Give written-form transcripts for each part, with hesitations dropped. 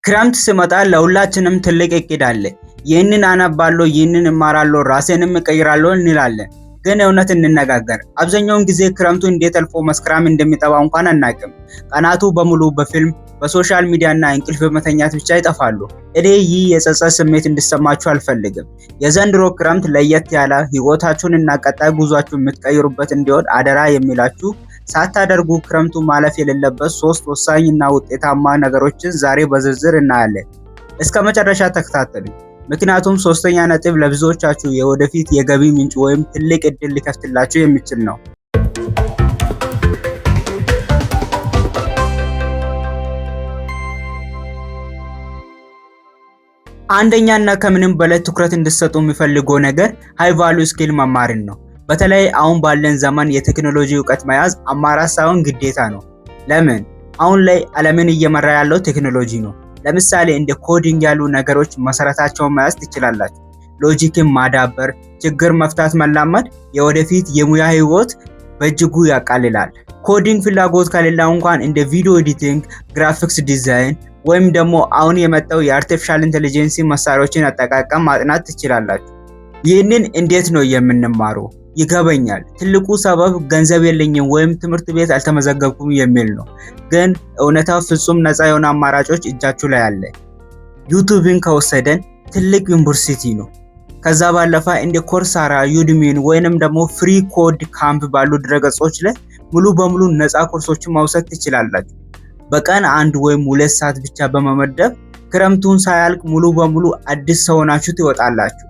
ክረምት ሲመጣ ለሁላችንም ትልቅ እቅድ አለ። ይህንን አነባለሁ፣ ይህንን እማራለሁ፣ ራሴንም እቀይራለሁ እንላለን። ግን እውነት እንነጋገር፣ አብዛኛውን ጊዜ ክረምቱ እንዴት አልፎ መስከረም እንደሚጠባ እንኳን አናውቅም። ቀናቱ በሙሉ በፊልም በሶሻል ሚዲያ እና እንቅልፍ በመተኛት ብቻ ይጠፋሉ። እኔ ይህ የጸጸት ስሜት እንዲሰማችሁ አልፈልግም። የዘንድሮ ክረምት ለየት ያለ ህይወታችሁን እና ቀጣይ ጉዟችሁን የምትቀይሩበት እንዲሆን አደራ የሚላችሁ ሳታደርጉ ክረምቱ ማለፍ የሌለበት 3 ወሳኝ እና ውጤታማ ነገሮችን ዛሬ በዝርዝር እናያለን። እስከ መጨረሻ ተከታተሉ፣ ምክንያቱም ሶስተኛ ነጥብ ለብዙዎቻችሁ የወደፊት የገቢ ምንጭ ወይም ትልቅ እድል ሊከፍትላችሁ የሚችል ነው። አንደኛ እና ከምንም በላይ ትኩረት እንድትሰጡ የሚፈልገው ነገር ሃይ ቫልዩ ስኪል መማርን ነው። በተለይ አሁን ባለን ዘመን የቴክኖሎጂ እውቀት መያዝ አማራጭ ሳይሆን ግዴታ ነው። ለምን? አሁን ላይ ዓለምን እየመራ ያለው ቴክኖሎጂ ነው። ለምሳሌ እንደ ኮዲንግ ያሉ ነገሮች መሰረታቸውን መያዝ ትችላላችሁ። ሎጂክን ማዳበር፣ ችግር መፍታት መላመድ የወደፊት የሙያ ህይወት በእጅጉ ያቃልላል። ኮዲንግ ፍላጎት ከሌላ እንኳን እንደ ቪዲዮ ኤዲቲንግ፣ ግራፊክስ ዲዛይን ወይም ደግሞ አሁን የመጣው የአርቲፊሻል ኢንተለጀንስ መሳሪያዎችን አጠቃቀም ማጥናት ትችላላችሁ። ይህንን እንዴት ነው የምንማረው? ይገበኛል። ትልቁ ሰበብ ገንዘብ የለኝም ወይም ትምህርት ቤት አልተመዘገብኩም የሚል ነው። ግን እውነታው ፍጹም ነፃ የሆነ አማራጮች እጃችሁ ላይ አለ። ዩቲዩብን ከወሰደን ትልቅ ዩኒቨርሲቲ ነው። ከዛ ባለፈ እንደ ኮርሳራ፣ ዩድሚን ወይንም ደግሞ ፍሪ ኮድ ካምፕ ባሉ ድረገጾች ላይ ሙሉ በሙሉ ነፃ ኮርሶችን መውሰድ ትችላላችሁ። በቀን 1 ወይም 2 ሰዓት ብቻ በመመደብ ክረምቱን ሳያልቅ ሙሉ በሙሉ አዲስ ሰው ሆናችሁ ትወጣላችሁ።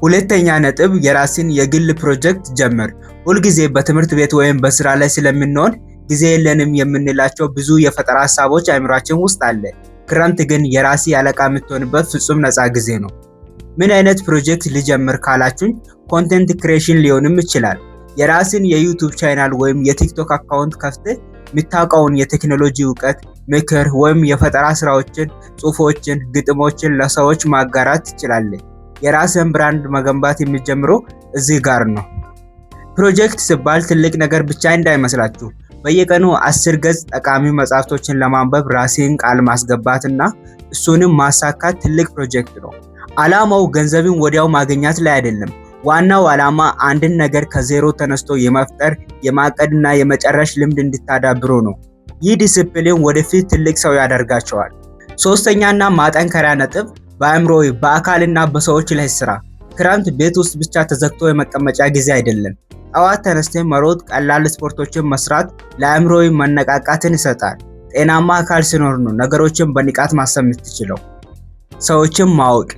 ሁለተኛ ነጥብ የራስን የግል ፕሮጀክት ጀምር። ሁልጊዜ በትምህርት ቤት ወይም በስራ ላይ ስለምንሆን ጊዜ የለንም የምንላቸው ብዙ የፈጠራ ሀሳቦች አእምሯችን ውስጥ አለ። ክረምት ግን የራሲ አለቃ የምትሆንበት ፍጹም ነፃ ጊዜ ነው። ምን አይነት ፕሮጀክት ልጀምር ካላችሁኝ ኮንቴንት ክሬሽን ሊሆንም ይችላል። የራስን የዩቲዩብ ቻናል ወይም የቲክቶክ አካውንት ከፍተህ የምታውቀውን የቴክኖሎጂ እውቀት፣ ምክር ወይም የፈጠራ ስራዎችን፣ ጽሁፎችን፣ ግጥሞችን ለሰዎች ማጋራት ትችላለህ። የራስን ብራንድ መገንባት የሚጀምረው እዚህ ጋር ነው። ፕሮጀክት ሲባል ትልቅ ነገር ብቻ እንዳይመስላችሁ። በየቀኑ 10 ገጽ ጠቃሚ መጽሐፍቶችን ለማንበብ ራስን ቃል ማስገባትና እሱንም ማሳካት ትልቅ ፕሮጀክት ነው። ዓላማው ገንዘብን ወዲያው ማግኘት ላይ አይደለም። ዋናው ዓላማ አንድን ነገር ከዜሮ ተነስቶ የመፍጠር የማቀድና የመጨረሽ ልምድ እንድታዳብሩ ነው። ይህ ዲሲፕሊን ወደፊት ትልቅ ሰው ያደርጋቸዋል። ሶስተኛና ማጠንከሪያ ነጥብ በአእምሮ በአካልና በሰዎች ላይ ስራ። ክረምት ቤት ውስጥ ብቻ ተዘግቶ የመቀመጫ ጊዜ አይደለም። ጠዋት ተነስተህ መሮጥ፣ ቀላል ስፖርቶችን መስራት ለአእምሮ መነቃቃትን ይሰጣል። ጤናማ አካል ሲኖር ነው ነገሮችን በንቃት ማሰብ የምትችለው። ሰዎችን ማወቅ።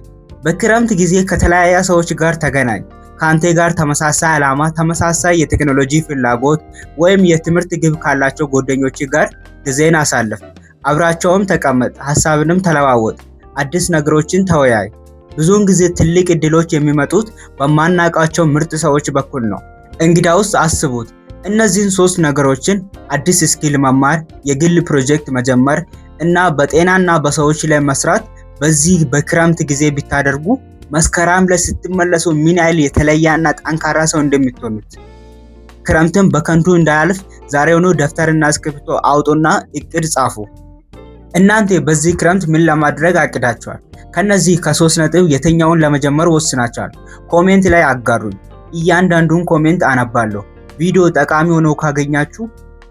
በክረምት ጊዜ ከተለያዩ ሰዎች ጋር ተገናኝ። ከአንተ ጋር ተመሳሳይ ዓላማ፣ ተመሳሳይ የቴክኖሎጂ ፍላጎት ወይም የትምህርት ግብ ካላቸው ጓደኞች ጋር ጊዜን አሳልፍ። አብራቸውም ተቀመጥ፣ ሐሳብንም ተለዋወጥ፣ አዲስ ነገሮችን ተወያይ። ብዙውን ጊዜ ትልቅ እድሎች የሚመጡት በማናውቃቸው ምርጥ ሰዎች በኩል ነው። እንግዳውስ አስቡት፣ እነዚህን 3 ነገሮችን አዲስ ስኪል መማር፣ የግል ፕሮጀክት መጀመር እና በጤናና በሰዎች ላይ መስራት በዚህ በክረምት ጊዜ ቢታደርጉ መስከረም ላይ ስትመለሱ ምን ያህል የተለያና ጠንካራ ሰው እንደምትሆኑት። ክረምትን በከንቱ እንዳያልፍ ዛሬውኑ ደፍተርና እስክሪብቶ አውጡና እቅድ ጻፉ። እናንተ በዚህ ክረምት ምን ለማድረግ አቅዳችኋል? ከነዚህ ከ3 ነጥብ የትኛውን ለመጀመር ወስናችኋል? ኮሜንት ላይ አጋሩኝ። እያንዳንዱን ኮሜንት አነባለሁ። ቪዲዮ ጠቃሚ ሆኖ ካገኛችሁ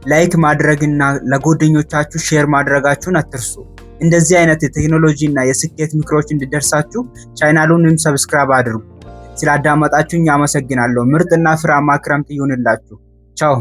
ላይክ ማድረግና ለጓደኞቻችሁ ሼር ማድረጋችሁን አትርሱ። እንደዚህ አይነት የቴክኖሎጂ እና የስኬት ምክሮች እንዲደርሳችሁ ቻናሉንም ሰብስክራይብ አድርጉ። ስላዳመጣችሁኝ አመሰግናለሁ። ምርጥና ፍሬያማ ክረምት ይሁንላችሁ። ቻው።